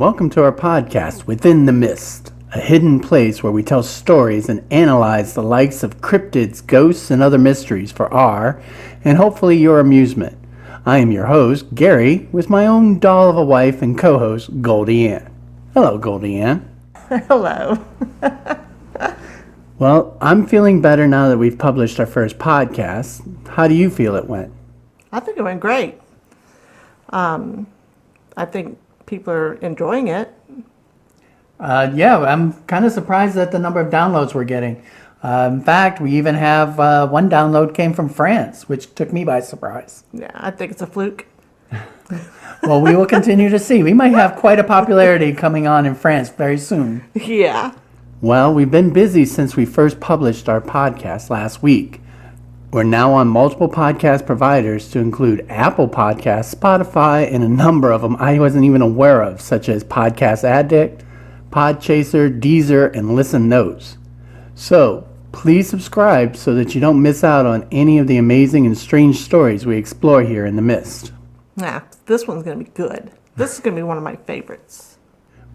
welcome to our podcast, Within the Mist, a hidden place where we tell stories and analyze the likes of cryptids, ghosts, and other mysteries for our, and hopefully your amusement. I am your host, Gary, with my own doll of a wife and co-host, GoldieAnn. Hello, GoldieAnn. Hello. Well, I'm feeling better now that we've published our first podcast. How do you feel it went? I think it went great. I think people are enjoying it. Yeah, I'm kind of surprised at the number of downloads we're getting. In fact, we even have one download came from France, which took me by surprise. Yeah, I think it's a fluke. Well, we will continue to see. We might have quite a popularity coming on in France very soon. Yeah. Well, we've been busy since we first published our podcast last week. We're now on multiple podcast providers to include Apple Podcasts, Spotify, and a number of them I wasn't even aware of, such as Podcast Addict, Podchaser, Deezer, and Listen Notes. So, please subscribe so that you don't miss out on any of the amazing and strange stories we explore here in the Mist. Nah, this one's going to be good. This is going to be one of my favorites.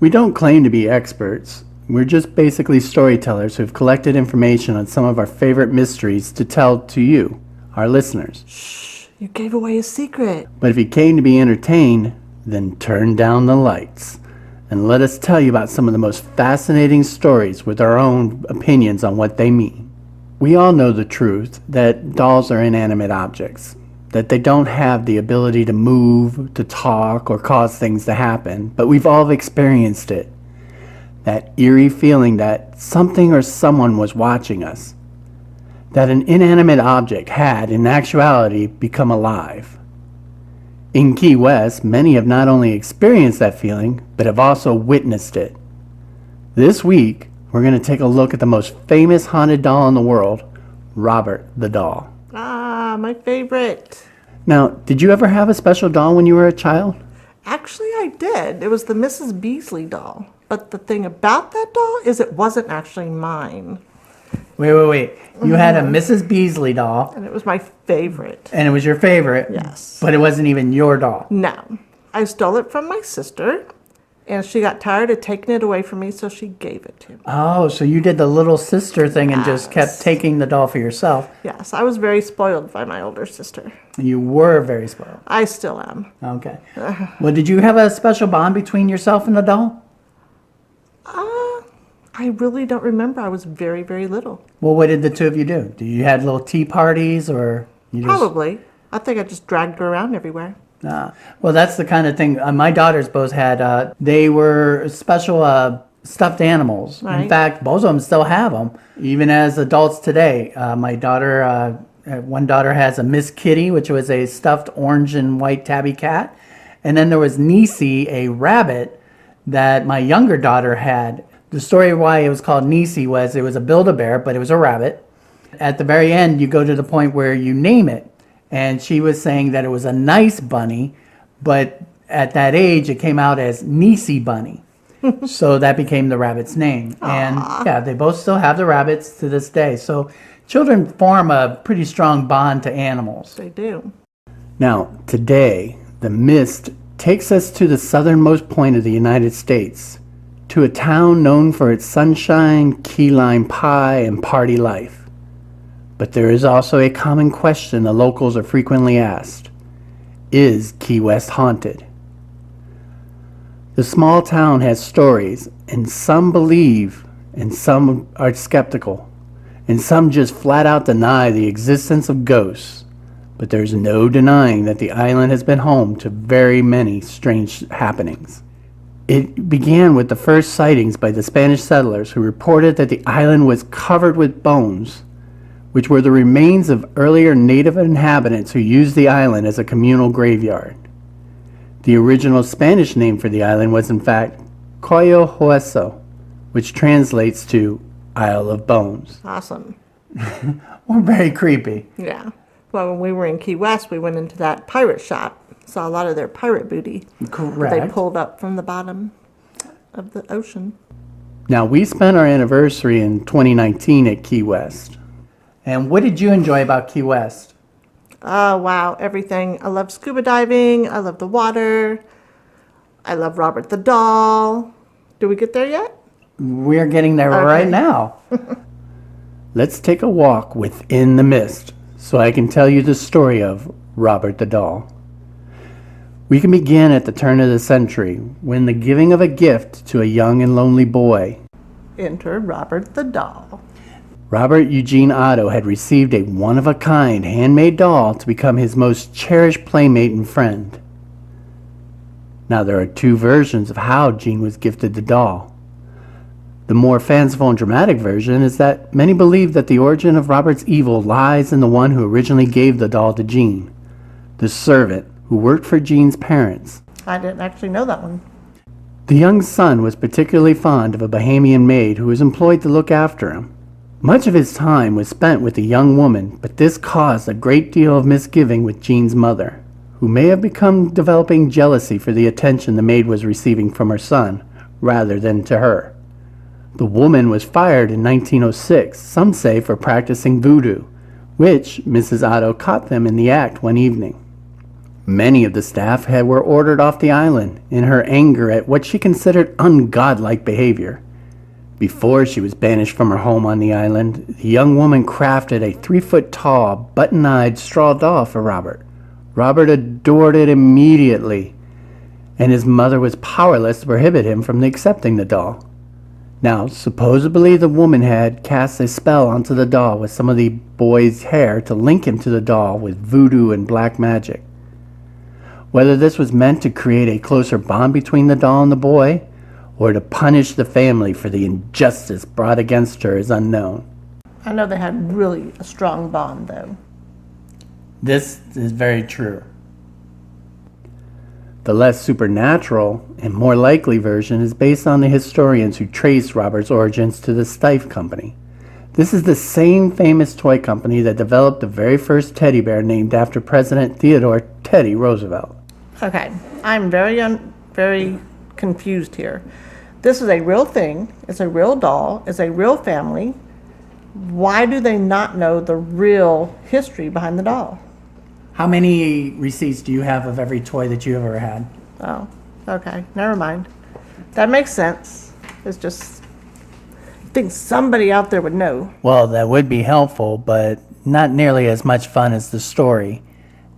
We don't claim to be experts. We're just basically storytellers who've collected information on some of our favorite mysteries to tell to you, our listeners. Shh, you gave away a secret. But if you came to be entertained, then turn down the lights and let us tell you about some of the most fascinating stories with our own opinions on what they mean. We all know the truth that dolls are inanimate objects, that they don't have the ability to move, to talk, or cause things to happen, but we've all experienced it. That eerie feeling that something or someone was watching us. That an inanimate object had, in actuality, become alive. In Key West, many have not only experienced that feeling, but have also witnessed it. This week, we're going to take a look at the most famous haunted doll in the world, Robert the Doll. Ah, my favorite. Now, did you ever have a special doll when you were a child? Actually, I did. It was the Mrs. Beasley doll. But the thing about that doll is it wasn't actually mine. Wait. You had a Mrs. Beasley doll. And it was my favorite. And it was your favorite. Yes. But it wasn't even your doll. No. I stole it from my sister, and she got tired of taking it away from me, so she gave it to me. Oh, so you did the little sister thing and just kept taking the doll for yourself. Yes, I was very spoiled by my older sister. You were very spoiled. I still am. Okay. Well, did you have a special bond between yourself and the doll? I really don't remember. I was very, very little. Well, what did the two of you do? Do you had little tea parties or you just... Probably. I think I just dragged her around everywhere. Well, that's the kind of thing. My daughters both had, they were special stuffed animals. Right. In fact, both of them still have them, even as adults today. My daughter, one daughter has a Miss Kitty, which was a stuffed orange and white tabby cat. And then there was Niecy, a rabbit that my younger daughter had. The story of why it was called Niecy was it was a Build-A-Bear, but it was a rabbit. At the very end, you go to the point where you name it. And she was saying that it was a nice bunny, but at that age, it came out as Niecy Bunny. So that became the rabbit's name. Aww. And yeah, they both still have the rabbits to this day. So children form a pretty strong bond to animals. They do. Now, today, the Mist takes us to the southernmost point of the United States, to a town known for its sunshine, key lime pie, and party life. But there is also a common question the locals are frequently asked. Is Key West haunted? The small town has stories, and some believe, and some are skeptical, and some just flat out deny the existence of ghosts. But there's no denying that the island has been home to very many strange happenings. It began with the first sightings by the Spanish settlers who reported that the island was covered with bones, which were the remains of earlier native inhabitants who used the island as a communal graveyard. The original Spanish name for the island was in fact Coyo Hueso, which translates to Isle of Bones. Awesome. Or very creepy. Yeah. Well, when we were in Key West, we went into that pirate shop. Saw a lot of their pirate booty. Correct. They pulled up from the bottom of the ocean. Now, we spent our anniversary in 2019 at Key West. And what did you enjoy about Key West? Oh, wow. Everything. I love scuba diving. I love the water. I love Robert the doll. Did we get there yet? We're getting there right now. Let's take a walk within the mist so I can tell you the story of Robert the doll. We can begin at the turn of the century when the giving of a gift to a young and lonely boy. Enter Robert the doll. Robert Eugene Otto had received a one-of-a-kind handmade doll to become his most cherished playmate and friend. Now there are two versions of how Gene was gifted the doll. The more fanciful and dramatic version is that many believe that the origin of Robert's evil lies in the one who originally gave the doll to Gene, the servant who worked for Gene's parents. I didn't actually know that one. The young son was particularly fond of a Bahamian maid who was employed to look after him. Much of his time was spent with the young woman, but this caused a great deal of misgiving with Gene's mother, who may have become developing jealousy for the attention the maid was receiving from her son, rather than to her. The woman was fired in 1906, some say for practicing voodoo, which Mrs. Otto caught them in the act one evening. Many of the staff were ordered off the island in her anger at what she considered ungodlike behavior. Before she was banished from her home on the island, the young woman crafted a 3-foot-tall, button-eyed straw doll for Robert. Robert adored it immediately, and his mother was powerless to prohibit him from accepting the doll. Now, supposedly the woman had cast a spell onto the doll with some of the boy's hair to link him to the doll with voodoo and black magic. Whether this was meant to create a closer bond between the doll and the boy, or to punish the family for the injustice brought against her is unknown. I know they had really a strong bond, though. This is very true. The less supernatural and more likely version is based on the historians who traced Robert's origins to the Steiff Company. This is the same famous toy company that developed the very first teddy bear named after President Theodore Teddy Roosevelt. Okay, I'm very confused here. This is a real thing. It's a real doll. It's a real family. Why do they not know the real history behind the doll? How many receipts do you have of every toy that you ever had? Oh, okay, never mind. That makes sense. It's just, I think somebody out there would know. Well, that would be helpful, but not nearly as much fun as the story.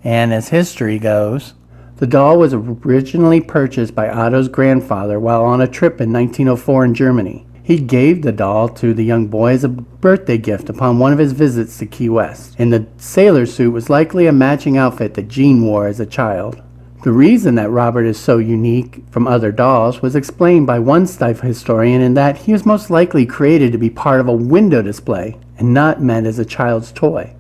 And as history goes, the doll was originally purchased by Otto's grandfather while on a trip in 1904 in Germany. He gave the doll to the young boy as a birthday gift upon one of his visits to Key West, and the sailor suit was likely a matching outfit that Gene wore as a child. The reason that Robert is so unique from other dolls was explained by one Steiff historian in that he was most likely created to be part of a window display and not meant as a child's toy.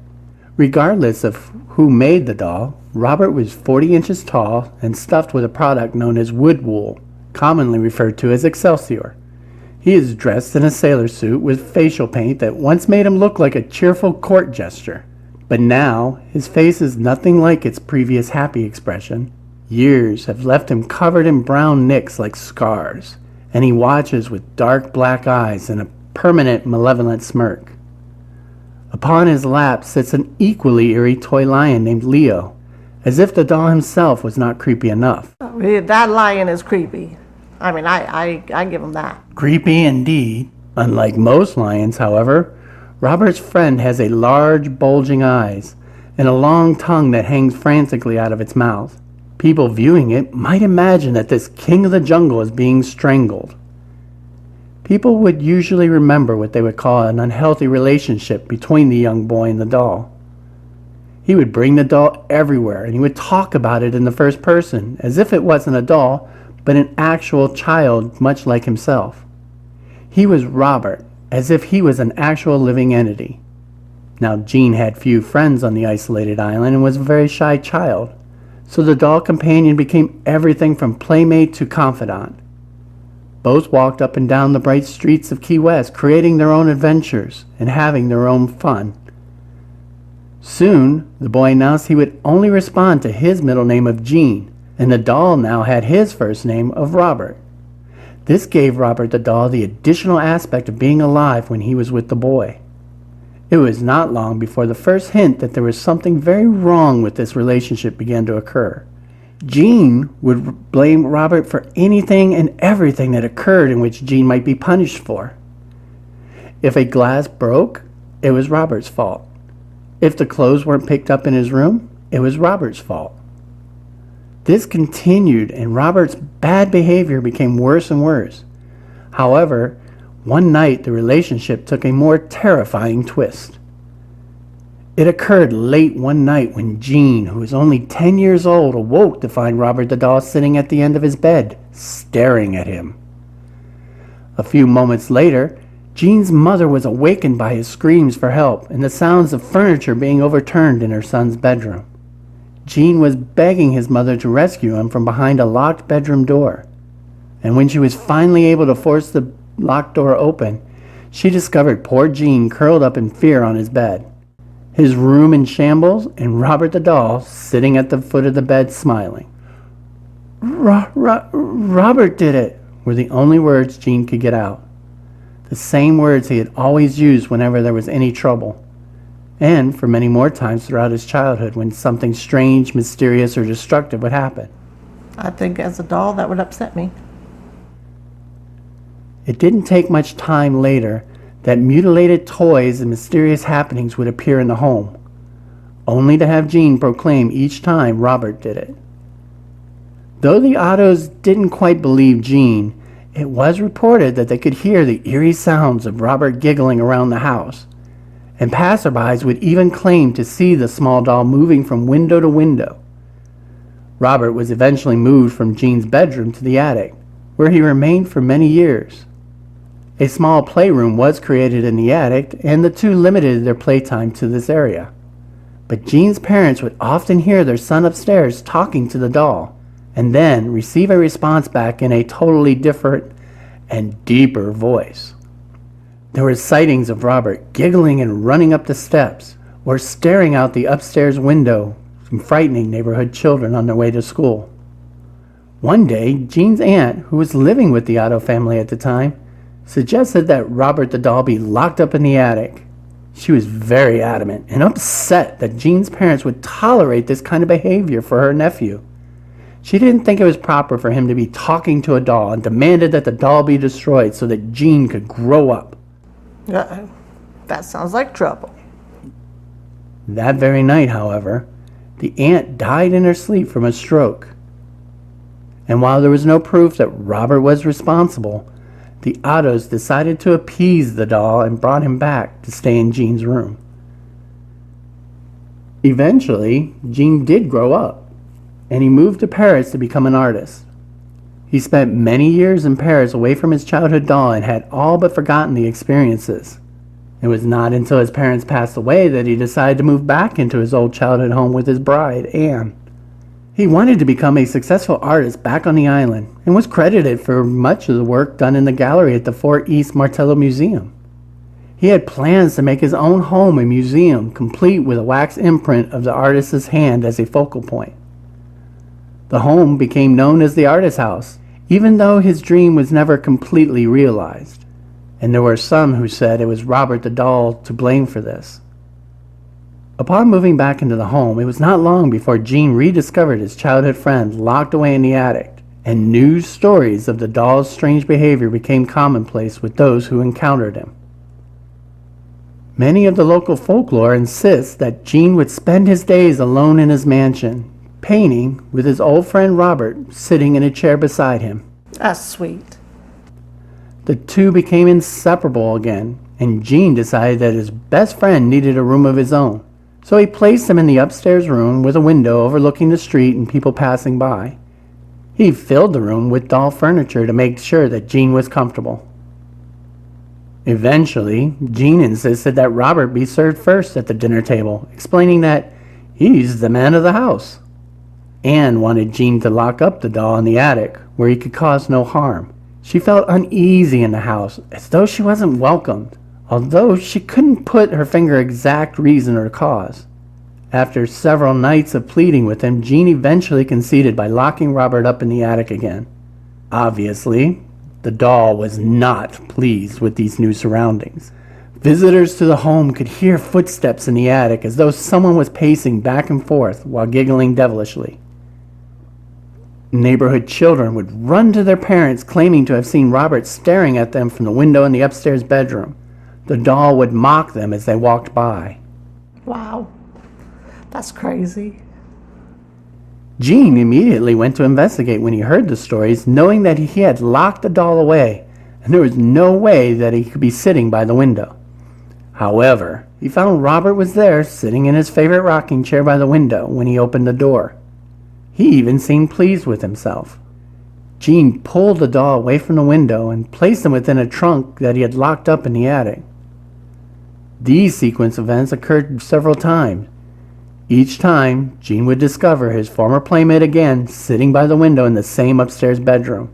Regardless of who made the doll, Robert was 40 inches tall and stuffed with a product known as wood wool, commonly referred to as Excelsior. He is dressed in a sailor suit with facial paint that once made him look like a cheerful court jester. But now, his face is nothing like its previous happy expression. Years have left him covered in brown nicks like scars, and he watches with dark black eyes and a permanent malevolent smirk. Upon his lap sits an equally eerie toy lion named Leo, as if the doll himself was not creepy enough. That lion is creepy. I mean, I give him that. Creepy indeed. Unlike most lions, however, Robert's friend has a large, bulging eyes and a long tongue that hangs frantically out of its mouth. People viewing it might imagine that this king of the jungle is being strangled. People would usually remember what they would call an unhealthy relationship between the young boy and the doll. He would bring the doll everywhere, and he would talk about it in the first person, as if it wasn't a doll, but an actual child much like himself. He was Robert, as if he was an actual living entity. Now, Gene had few friends on the isolated island and was a very shy child, so the doll companion became everything from playmate to confidant. Both walked up and down the bright streets of Key West, creating their own adventures and having their own fun. Soon, the boy announced he would only respond to his middle name of Gene, and the doll now had his first name of Robert. This gave Robert the doll the additional aspect of being alive when he was with the boy. It was not long before the first hint that there was something very wrong with this relationship began to occur. Jean would blame Robert for anything and everything that occurred in which Jean might be punished for. If a glass broke, it was Robert's fault. If the clothes weren't picked up in his room, it was Robert's fault. This continued, and Robert's bad behavior became worse and worse. However, one night the relationship took a more terrifying twist. It occurred late one night when Jean, who was only 10 years old, awoke to find Robert the doll sitting at the end of his bed, staring at him. A few moments later, Jean's mother was awakened by his screams for help and the sounds of furniture being overturned in her son's bedroom. Jean was begging his mother to rescue him from behind a locked bedroom door. And when she was finally able to force the locked door open, she discovered poor Jean curled up in fear on his bed, his room in shambles, and Robert the doll sitting at the foot of the bed smiling. Robert did it, were the only words Jean could get out. The same words he had always used whenever there was any trouble, and for many more times throughout his childhood when something strange, mysterious, or destructive would happen. I think as a doll that would upset me. It didn't take much time later that mutilated toys and mysterious happenings would appear in the home, only to have Jean proclaim each time Robert did it. Though the Ottos didn't quite believe Jean, it was reported that they could hear the eerie sounds of Robert giggling around the house, and passerbys would even claim to see the small doll moving from window to window. Robert was eventually moved from Jean's bedroom to the attic, where he remained for many years. A small playroom was created in the attic, and the two limited their playtime to this area. But Jean's parents would often hear their son upstairs talking to the doll, and then receive a response back in a totally different and deeper voice. There were sightings of Robert giggling and running up the steps, or staring out the upstairs window and frightening neighborhood children on their way to school. One day, Jean's aunt, who was living with the Otto family at the time, suggested that Robert the doll be locked up in the attic. She was very adamant and upset that Jean's parents would tolerate this kind of behavior for her nephew. She didn't think it was proper for him to be talking to a doll and demanded that the doll be destroyed so that Jean could grow up. That sounds like trouble. That very night, however, the aunt died in her sleep from a stroke. And while there was no proof that Robert was responsible, the Ottos decided to appease the doll and brought him back to stay in Jean's room. Eventually, Jean did grow up, and he moved to Paris to become an artist. He spent many years in Paris away from his childhood doll and had all but forgotten the experiences. It was not until his parents passed away that he decided to move back into his old childhood home with his bride, Anne. He wanted to become a successful artist back on the island and was credited for much of the work done in the gallery at the Fort East Martello Museum. He had plans to make his own home a museum, complete with a wax imprint of the artist's hand as a focal point. The home became known as the Artist House, even though his dream was never completely realized, and there were some who said it was Robert the doll to blame for this. Upon moving back into the home, it was not long before Jean rediscovered his childhood friend locked away in the attic, and news stories of the doll's strange behavior became commonplace with those who encountered him. Many of the local folklore insists that Jean would spend his days alone in his mansion, painting, with his old friend Robert sitting in a chair beside him. That's sweet. The two became inseparable again, and Jean decided that his best friend needed a room of his own. So he placed him in the upstairs room with a window overlooking the street and people passing by. He filled the room with doll furniture to make sure that Jean was comfortable. Eventually, Jean insisted that Robert be served first at the dinner table, explaining that he's the man of the house. Anne wanted Jean to lock up the doll in the attic, where he could cause no harm. She felt uneasy in the house, as though she wasn't welcomed, although she couldn't put her finger exact reason or cause. After several nights of pleading with him, Jean eventually conceded by locking Robert up in the attic again. Obviously, the doll was not pleased with these new surroundings. Visitors to the home could hear footsteps in the attic as though someone was pacing back and forth while giggling devilishly. Neighborhood children would run to their parents claiming to have seen Robert staring at them from the window in the upstairs bedroom. The doll would mock them as they walked by. Wow. That's crazy. Gene immediately went to investigate when he heard the stories, knowing that he had locked the doll away, and there was no way that he could be sitting by the window. However, he found Robert was there, sitting in his favorite rocking chair by the window when he opened the door. He even seemed pleased with himself. Gene pulled the doll away from the window and placed him within a trunk that he had locked up in the attic. These sequence events occurred several times. Each time, Gene would discover his former playmate again sitting by the window in the same upstairs bedroom.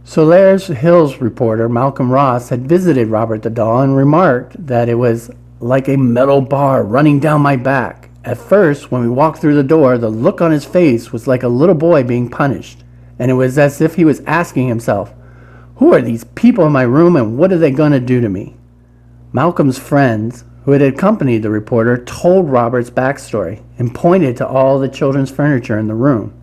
Solaris Hills reporter Malcolm Ross had visited Robert the doll and remarked that it was like a metal bar running down my back. At first, when we walked through the door, the look on his face was like a little boy being punished, and it was as if he was asking himself, "Who are these people in my room and what are they going to do to me?" Malcolm's friends, who had accompanied the reporter, told Robert's backstory and pointed to all the children's furniture in the room.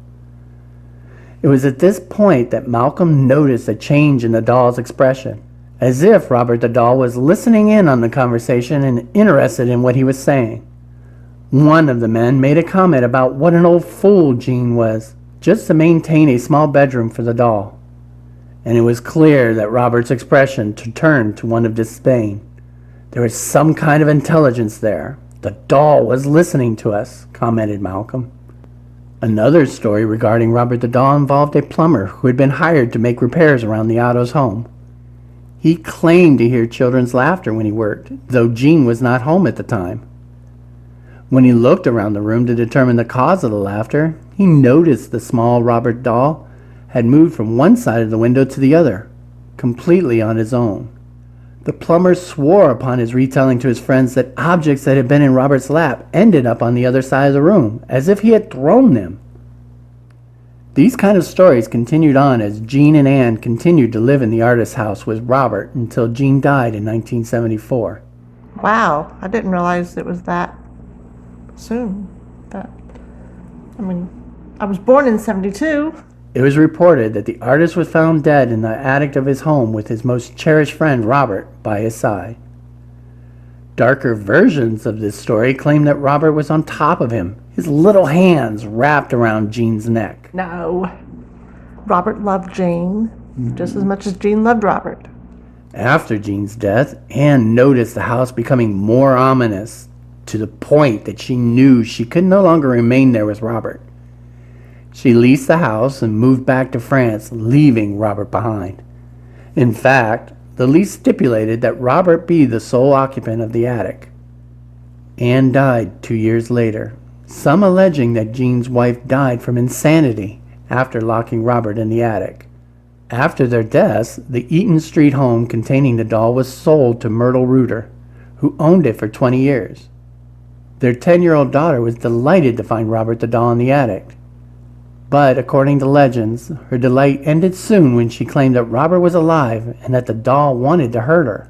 It was at this point that Malcolm noticed a change in the doll's expression, as if Robert the doll was listening in on the conversation and interested in what he was saying. One of the men made a comment about what an old fool Gene was, just to maintain a small bedroom for the doll. And it was clear that Robert's expression turned to one of disdain. There was some kind of intelligence there. The doll was listening to us, commented Malcolm. Another story regarding Robert the doll involved a plumber who had been hired to make repairs around the Otto's home. He claimed to hear children's laughter when he worked, though Gene was not home at the time. When he looked around the room to determine the cause of the laughter, he noticed the small Robert doll had moved from one side of the window to the other, completely on his own. The plumber swore upon his retelling to his friends that objects that had been in Robert's lap ended up on the other side of the room, as if he had thrown them. These kind of stories continued on as Gene and Ann continued to live in the artist's house with Robert until Gene died in 1974. Wow. I didn't realize it was that soon. I was born in 72. It was reported that the artist was found dead in the attic of his home with his most cherished friend Robert by his side. Darker versions of this story claim that Robert was on top of him, his little hands wrapped around Gene's neck. No. Robert loved Gene just as much as Gene loved Robert. After Gene's death, Anne noticed the house becoming more ominous, to the point that she knew she could no longer remain there with Robert. She leased the house and moved back to France, leaving Robert behind. In fact, the lease stipulated that Robert be the sole occupant of the attic. Anne died 2 years later, some alleging that Gene's wife died from insanity after locking Robert in the attic. After their deaths, the Eaton Street home containing the doll was sold to Myrtle Reuter, who owned it for 20 years. Their 10-year-old daughter was delighted to find Robert the doll in the attic. But, according to legends, her delight ended soon when she claimed that Robert was alive and that the doll wanted to hurt her.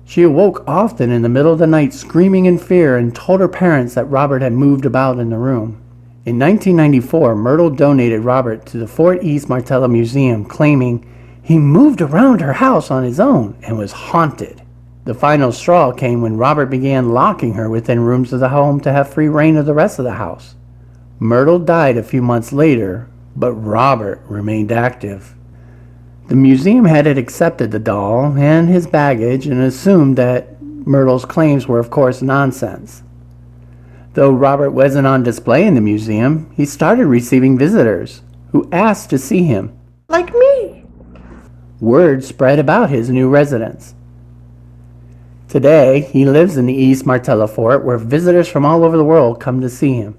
She awoke often in the middle of the night screaming in fear and told her parents that Robert had moved about in the room. In 1994, Myrtle donated Robert to the Fort East Martella Museum, claiming he moved around her house on his own and was haunted. The final straw came when Robert began locking her within rooms of the home to have free reign of the rest of the house. Myrtle died a few months later, but Robert remained active. The museum had accepted the doll and his baggage and assumed that Myrtle's claims were, of course, nonsense. Though Robert wasn't on display in the museum, he started receiving visitors who asked to see him. Like me. Word spread about his new residence. Today, he lives in the East Martella Fort, where visitors from all over the world come to see him.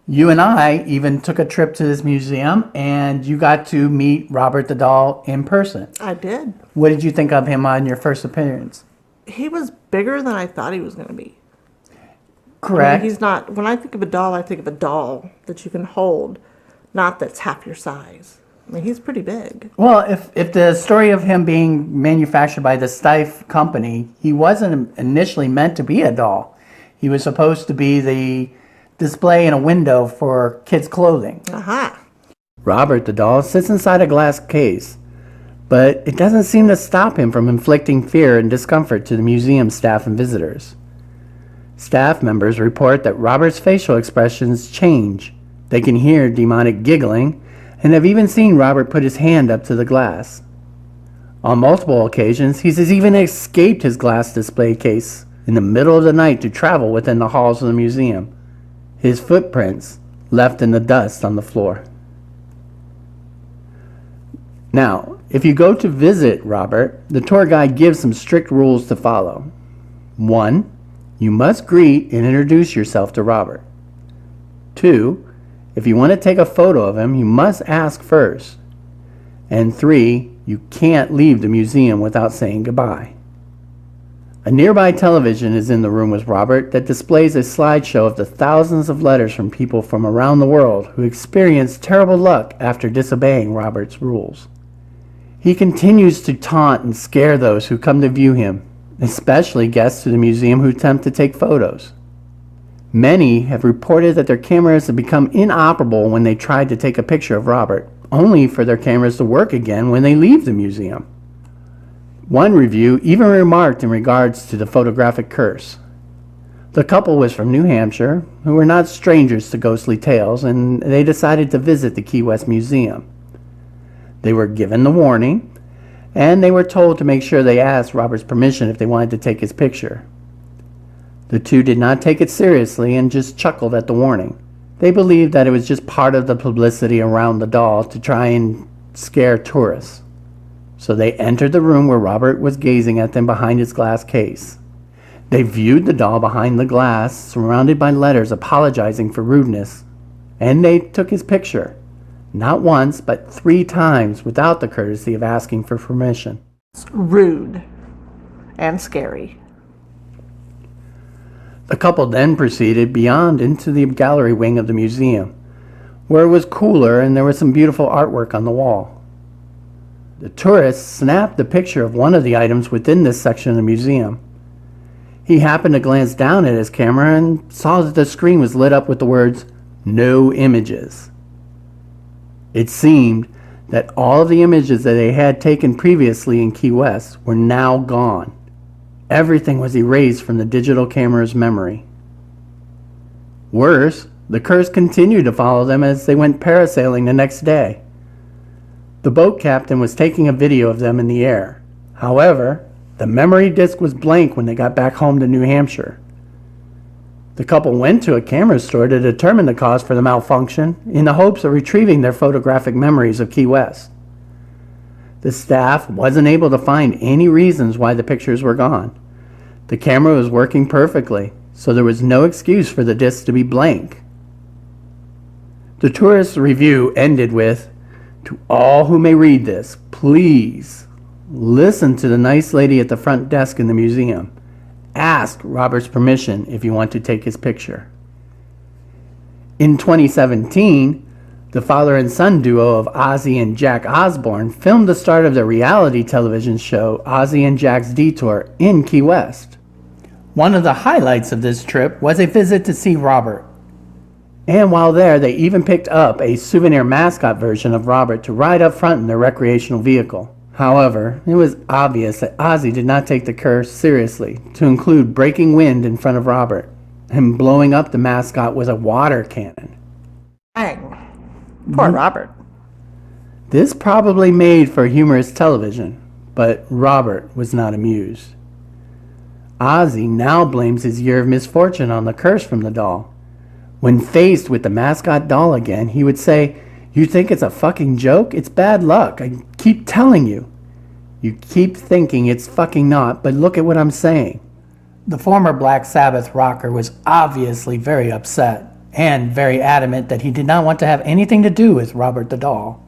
You and I even took a trip to this museum, and you got to meet Robert the doll in person. I did. What did you think of him on your first appearance? He was bigger than I thought he was going to be. Correct. He's not. When I think of a doll, I think of a doll that you can hold, not that's half your size. I mean, he's pretty big. Well, if the story of him being manufactured by the Steiff company, he wasn't initially meant to be a doll. He was supposed to be the display in a window for kids' clothing. Aha. Robert the doll sits inside a glass case, but it doesn't seem to stop him from inflicting fear and discomfort to the museum staff and visitors. Staff members report that Robert's facial expressions change. They can hear demonic giggling and have even seen Robert put his hand up to the glass. On multiple occasions, he has even escaped his glass display case in the middle of the night to travel within the halls of the museum, his footprints left in the dust on the floor. Now, if you go to visit Robert, the tour guide gives some strict rules to follow. 1. You must greet and introduce yourself to Robert. 2. If you want to take a photo of him, you must ask first. And 3. You can't leave the museum without saying goodbye. A nearby television is in the room with Robert that displays a slideshow of the thousands of letters from people from around the world who experienced terrible luck after disobeying Robert's rules. He continues to taunt and scare those who come to view him, especially guests to the museum who attempt to take photos. Many have reported that their cameras have become inoperable when they tried to take a picture of Robert, only for their cameras to work again when they leave the museum. One review even remarked in regards to the photographic curse. The couple was from New Hampshire, who were not strangers to ghostly tales, and they decided to visit the Key West Museum. They were given the warning, and they were told to make sure they asked Robert's permission if they wanted to take his picture. The two did not take it seriously and just chuckled at the warning. They believed that it was just part of the publicity around the doll to try and scare tourists. So they entered the room where Robert was gazing at them behind his glass case. They viewed the doll behind the glass, surrounded by letters apologizing for rudeness, and they took his picture, not once, but 3 times without the courtesy of asking for permission. It's rude and scary. The couple then proceeded beyond into the gallery wing of the museum, where it was cooler and there was some beautiful artwork on the wall. The tourist snapped a picture of one of the items within this section of the museum. He happened to glance down at his camera and saw that the screen was lit up with the words, "No images." It seemed that all of the images that they had taken previously in Key West were now gone. Everything was erased from the digital camera's memory. Worse, the curse continued to follow them as they went parasailing the next day. The boat captain was taking a video of them in the air. However, the memory disk was blank when they got back home to New Hampshire. The couple went to a camera store to determine the cause for the malfunction in the hopes of retrieving their photographic memories of Key West. The staff wasn't able to find any reasons why the pictures were gone. The camera was working perfectly, so there was no excuse for the disc to be blank. The tourist review ended with, "To all who may read this, please listen to the nice lady at the front desk in the museum. Ask Robert's permission if you want to take his picture." In 2017, the father and son duo of Ozzy and Jack Osbourne filmed the start of their reality television show, Ozzy and Jack's Detour, in Key West. One of the highlights of this trip was a visit to see Robert. And while there, they even picked up a souvenir mascot version of Robert to ride up front in their recreational vehicle. However, it was obvious that Ozzy did not take the curse seriously, to include breaking wind in front of Robert and blowing up the mascot with a water cannon. Dang. Poor Robert. This probably made for humorous television, but Robert was not amused. Ozzy now blames his year of misfortune on the curse from the doll. When faced with the mascot doll again, he would say, "You think it's a fucking joke? It's bad luck. I keep telling you. You keep thinking it's fucking not, but look at what I'm saying." The former Black Sabbath rocker was obviously very upset and very adamant that he did not want to have anything to do with Robert the doll.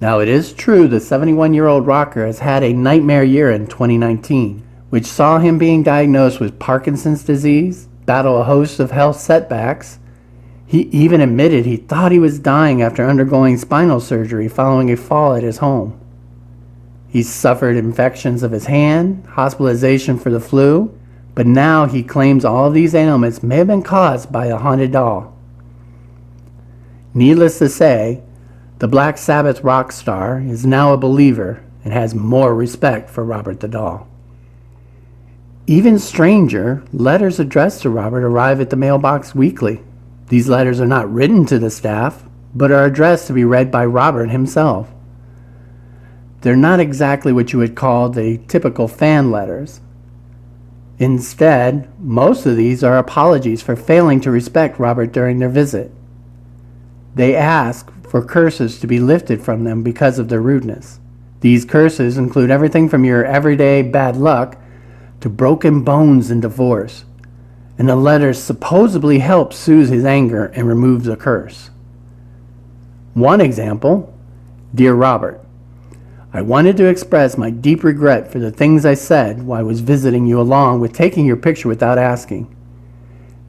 Now, it is true the 71-year-old rocker has had a nightmare year in 2019, which saw him being diagnosed with Parkinson's disease, battle a host of health setbacks. He even admitted he thought he was dying after undergoing spinal surgery following a fall at his home. He suffered infections of his hand, hospitalization for the flu, but now he claims all of these ailments may have been caused by a haunted doll. Needless to say, the Black Sabbath rock star is now a believer and has more respect for Robert the doll. Even stranger, letters addressed to Robert arrive at the mailbox weekly. These letters are not written to the staff, but are addressed to be read by Robert himself. They're not exactly what you would call the typical fan letters. Instead, most of these are apologies for failing to respect Robert during their visit. They ask for curses to be lifted from them because of their rudeness. These curses include everything from your everyday bad luck to broken bones and divorce, and the letters supposedly help soothe his anger and remove the curse. One example, Dear Robert, I wanted to express my deep regret for the things I said while I was visiting you, along with taking your picture without asking.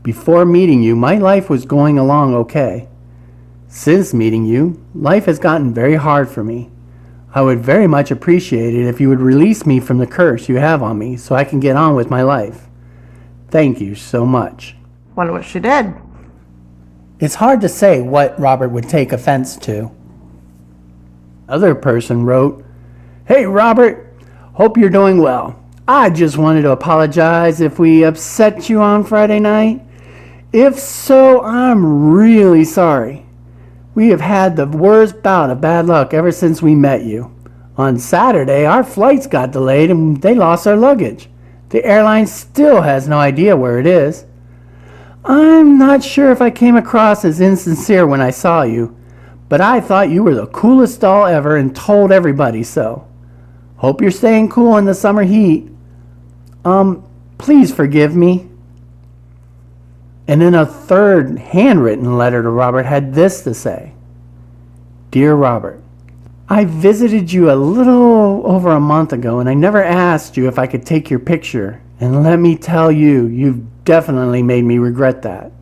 Before meeting you, my life was going along okay. Since meeting you, life has gotten very hard for me. I would very much appreciate it if you would release me from the curse you have on me so I can get on with my life. Thank you so much. Wonder what she did. It's hard to say what Robert would take offense to. Another person wrote, Hey Robert, hope you're doing well. I just wanted to apologize if we upset you on Friday night. If so, I'm really sorry. We have had the worst bout of bad luck ever since we met you. On Saturday, our flights got delayed and they lost our luggage. The airline still has no idea where it is. I'm not sure if I came across as insincere when I saw you, but I thought you were the coolest doll ever and told everybody so. Hope you're staying cool in the summer heat. Please forgive me. And then a third handwritten letter to Robert had this to say. Dear Robert, I visited you a little over a month ago and I never asked you if I could take your picture. And let me tell you, you've definitely made me regret that.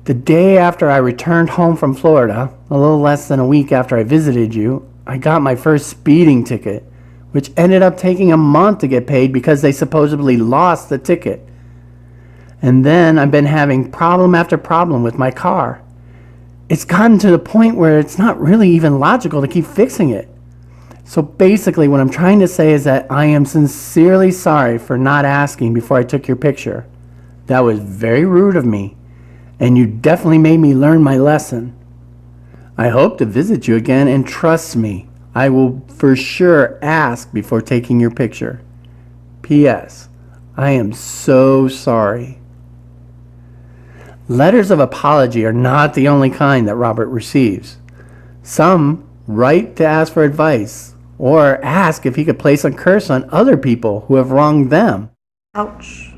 The day after I returned home from Florida, a little less than a week after I visited you, I got my first speeding ticket, which ended up taking a month to get paid because they supposedly lost the ticket. And then I've been having problem after problem with my car. It's gotten to the point where it's not really even logical to keep fixing it. So basically what I'm trying to say is that I am sincerely sorry for not asking before I took your picture. That was very rude of me, and you definitely made me learn my lesson. I hope to visit you again, and trust me, I will for sure ask before taking your picture. P.S. I am so sorry. Letters of apology are not the only kind that Robert receives. Some write to ask for advice or ask if he could place a curse on other people who have wronged them. Ouch.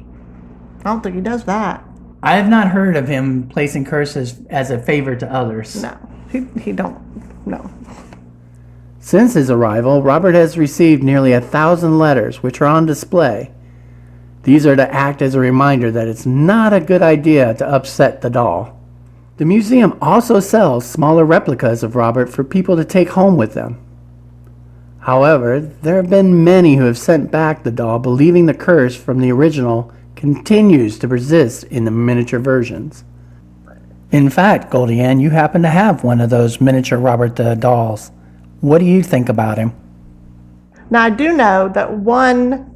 I don't think he does that. I have not heard of him placing curses as a favor to others. No, he don't. No. Since his arrival, Robert has received nearly 1,000 letters, which are on display. These are to act as a reminder that it's not a good idea to upset the doll. The museum also sells smaller replicas of Robert for people to take home with them. However, there have been many who have sent back the doll believing the curse from the original continues to persist in the miniature versions. In fact, GoldieAnn, you happen to have one of those miniature Robert the dolls. What do you think about him? Now, I do know that one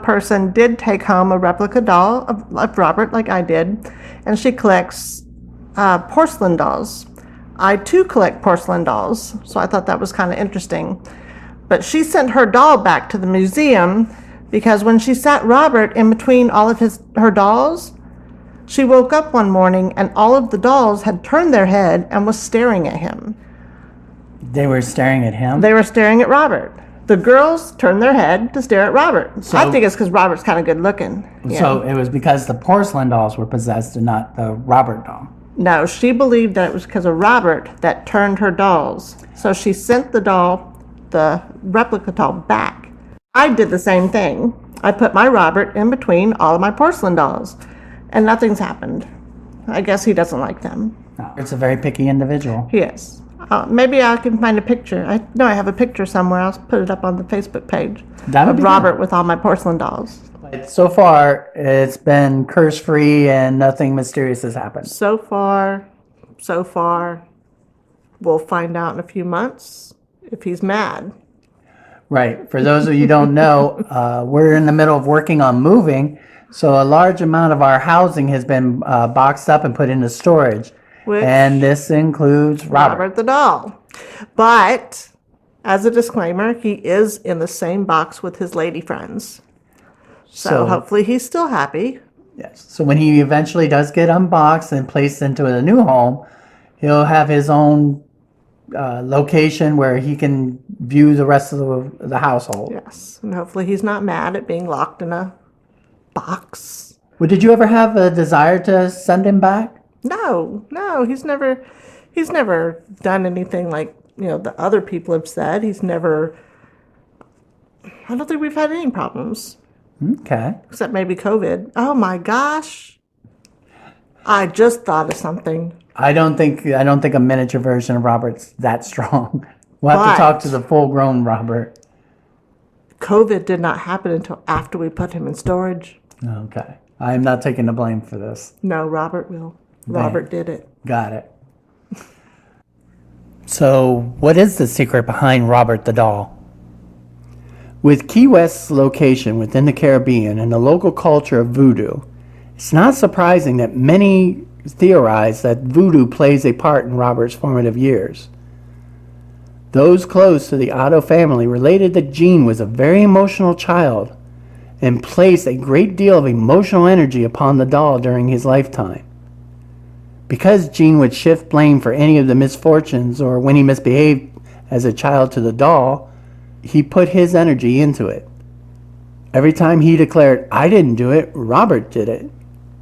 person did take home a replica doll of Robert, like I did, and she collects porcelain dolls. I too collect porcelain dolls, so I thought that was kind of interesting. But she sent her doll back to the museum because when she sat Robert in between all of her dolls, she woke up one morning and all of the dolls had turned their head and was staring at him. They were staring at him? They were staring at Robert. The girls turned their head to stare at Robert. So, I think it's because Robert's kind of good looking. So it was because the porcelain dolls were possessed and not the Robert doll? No, she believed that it was because of Robert that turned her dolls. So she sent the replica doll back. I did the same thing. I put my Robert in between all of my porcelain dolls, and nothing's happened. I guess he doesn't like them. No, it's a very picky individual. He is. Maybe I can find a picture. I know I have a picture somewhere. I'll put it up on the Facebook page That would of be Robert with all my porcelain dolls. But so far, it's been curse-free and nothing mysterious has happened. So far. We'll find out in a few months if he's mad. Right. For those of you who don't know, we're in the middle of working on moving, so a large amount of our housing has been boxed up and put into storage. And this includes Robert the doll. But as a disclaimer, he is in the same box with his lady friends. So hopefully he's still happy. Yes. So when he eventually does get unboxed and placed into a new home, he'll have his own location where he can view the rest of the household. Yes. And hopefully he's not mad at being locked in a box. Well, did you ever have a desire to send him back? No, he's never done anything like, the other people have said. I don't think we've had any problems. Okay. Except maybe COVID. Oh my gosh. I just thought of something. I don't think a miniature version of Robert's that strong. We'll have to talk to the full-grown Robert. COVID did not happen until after we put him in storage. Okay. I am not taking the blame for this. No, Robert will. Robert did it. Got it. So, what is the secret behind Robert the doll? With Key West's location within the Caribbean and the local culture of voodoo, it's not surprising that many theorize that voodoo plays a part in Robert's formative years. Those close to the Otto family related that Gene was a very emotional child and placed a great deal of emotional energy upon the doll during his lifetime. Because Gene would shift blame for any of the misfortunes or when he misbehaved as a child to the doll, he put his energy into it. Every time he declared, "I didn't do it, Robert did it,"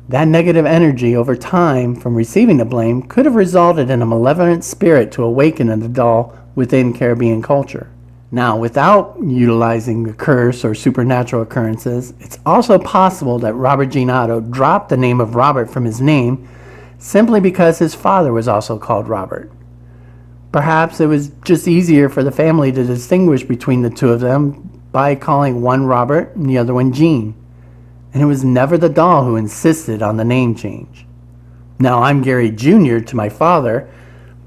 that negative energy over time from receiving the blame could have resulted in a malevolent spirit to awaken in the doll within Caribbean culture. Now, without utilizing the curse or supernatural occurrences, it's also possible that Robert Gene Otto dropped the name of Robert from his name simply because his father was also called Robert. Perhaps it was just easier for the family to distinguish between the two of them by calling one Robert and the other one Gene. And it was never the doll who insisted on the name change. Now, I'm Gary Jr. to my father,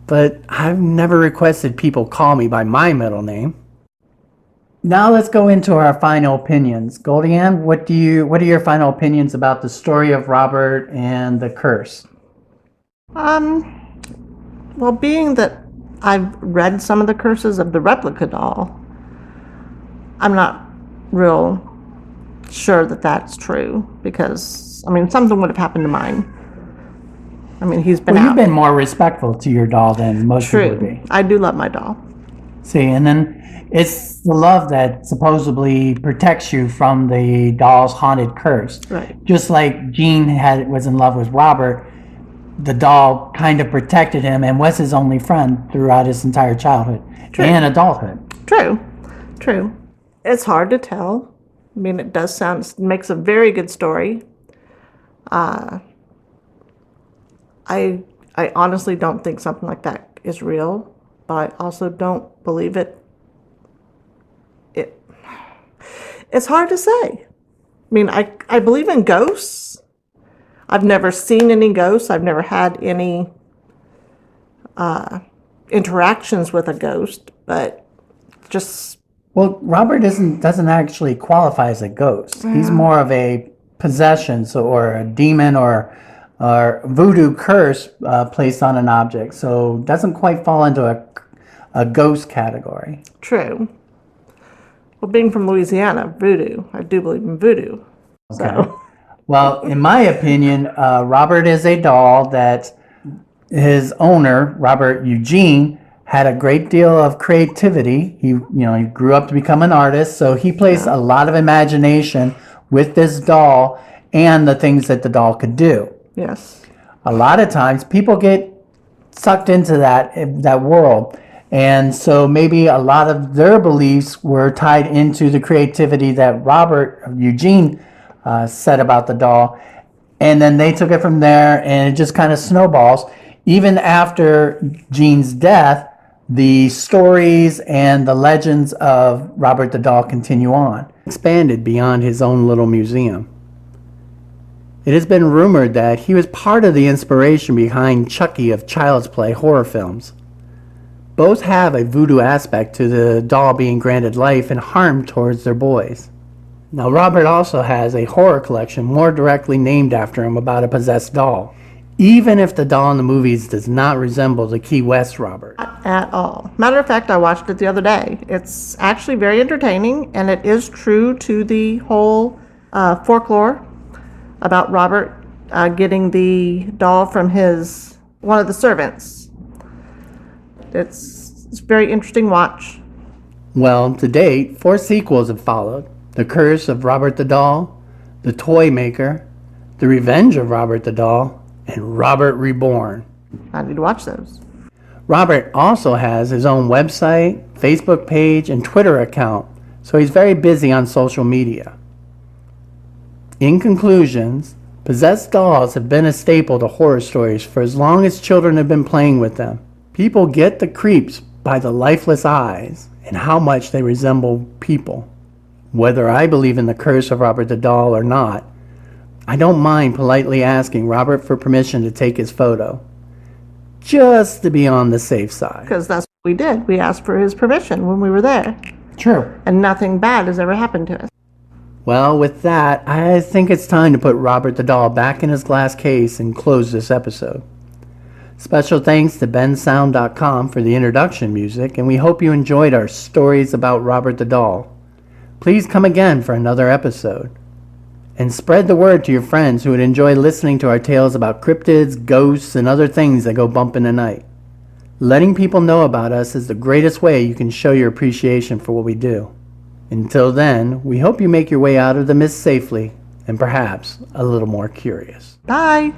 but I've never requested people call me by my middle name. Now let's go into our final opinions. GoldieAnn, what are your final opinions about the story of Robert and the curse? Well, being that I've read some of the curses of the replica doll, I'm not real sure that that's true because, something would have happened to mine. He's been out. You've been more respectful to your doll than most people would be. I do love my doll. See, and then it's the love that supposedly protects you from the doll's haunted curse. Right. Just like Gene was in love with Robert, the doll kind of protected him and was his only friend throughout his entire childhood and adulthood. True. It's hard to tell. It makes a very good story. I honestly don't think something like that is real, but I also don't believe it. It's hard to say. I believe in ghosts. I've never seen any ghosts. I've never had any interactions with a ghost, but just... Well, Robert doesn't actually qualify as a ghost. Yeah. He's more of a possession, or a demon or voodoo curse placed on an object. So doesn't quite fall into a ghost category. True. Well, being from Louisiana, voodoo. I do believe in voodoo. Okay. So. Well, in my opinion, Robert is a doll that his owner, Robert Eugene, had a great deal of creativity. He grew up to become an artist, so he placed a lot of imagination with this doll and the things that the doll could do. Yes. A lot of times people get sucked into that world, and so maybe a lot of their beliefs were tied into the creativity that Robert Eugene said about the doll, and then they took it from there, and it just kind of snowballs. Even after Gene's death, The stories and the legends of Robert the Doll continue on, expanded beyond his own little museum. It has been rumored that he was part of the inspiration behind Chucky of Child's Play horror films. Both have a voodoo aspect to the doll being granted life and harm towards their boys. Now, Robert also has a horror collection more directly named after him about a possessed doll, even if the doll in the movies does not resemble the Key West Robert. Not at all. Matter of fact, I watched it the other day. It's actually very entertaining, and it is true to the whole folklore about Robert getting the doll from one of the servants. It's a very interesting watch. Well, to date, 4 sequels have followed. The Curse of Robert the Doll, The Toy Maker, The Revenge of Robert the Doll, and Robert Reborn. I need to watch those. Robert also has his own website, Facebook page, and Twitter account, so he's very busy on social media. In conclusions, possessed dolls have been a staple to horror stories for as long as children have been playing with them. People get the creeps by the lifeless eyes and how much they resemble people. Whether I believe in the curse of Robert the Doll or not, I don't mind politely asking Robert for permission to take his photo, just to be on the safe side. Because that's what we did. We asked for his permission when we were there. True. And nothing bad has ever happened to us. Well, with that, I think it's time to put Robert the Doll back in his glass case and close this episode. Special thanks to bensound.com for the introduction music, and we hope you enjoyed our stories about Robert the Doll. Please come again for another episode. And spread the word to your friends who would enjoy listening to our tales about cryptids, ghosts, and other things that go bump in the night. Letting people know about us is the greatest way you can show your appreciation for what we do. Until then, we hope you make your way out of the mist safely, and perhaps a little more curious. Bye!